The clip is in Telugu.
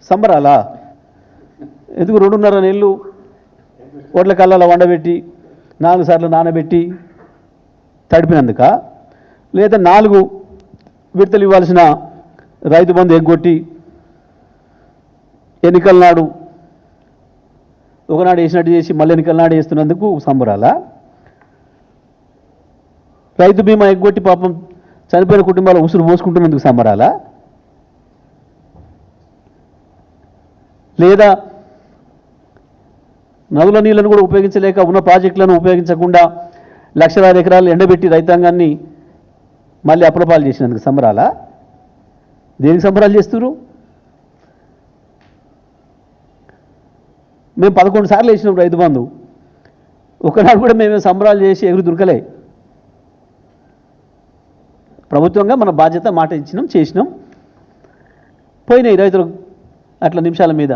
సంబరాలా? ఎందుకు 2.5 నెలలు ఓట్ల కళ్ళలో వండబెట్టి 4 సార్లు నానబెట్టి తడిపినందుక? లేదా 4 విడతలు ఇవ్వాల్సిన రైతు బంధు ఎగ్గొట్టి ఎన్నికల నాడు ఒకనాడు వేసినట్టు చేసి మళ్ళీ ఎన్నికల నాడు వేస్తున్నందుకు సంబరాలా? రైతు బీమా ఎగ్గొట్టి పాపం చనిపోయిన కుటుంబాలు ఉసురు పోసుకుంటున్నందుకు సంబరాలా? లేదా నదుల నీళ్లను కూడా ఉపయోగించలేక ఉన్న ప్రాజెక్టులను ఉపయోగించకుండా లక్షలాది ఎకరాలు ఎండబెట్టి రైతాంగాన్ని మళ్ళీ అప్రపాలు చేసినందుకు సంబరాలా? దేనికి సంబరాలు చేస్తున్నారు? మేము 11 సార్లు వేసినాం రైతు బంధు, ఒకనాడు కూడా మేము సంబరాలు చేసి ఎగురు దొరకలే. ప్రభుత్వంగా మన బాధ్యత మాట ఇచ్చినాం, చేసినాం, పోయినాయి రైతులకు అట్లా నిమిషాల మీద.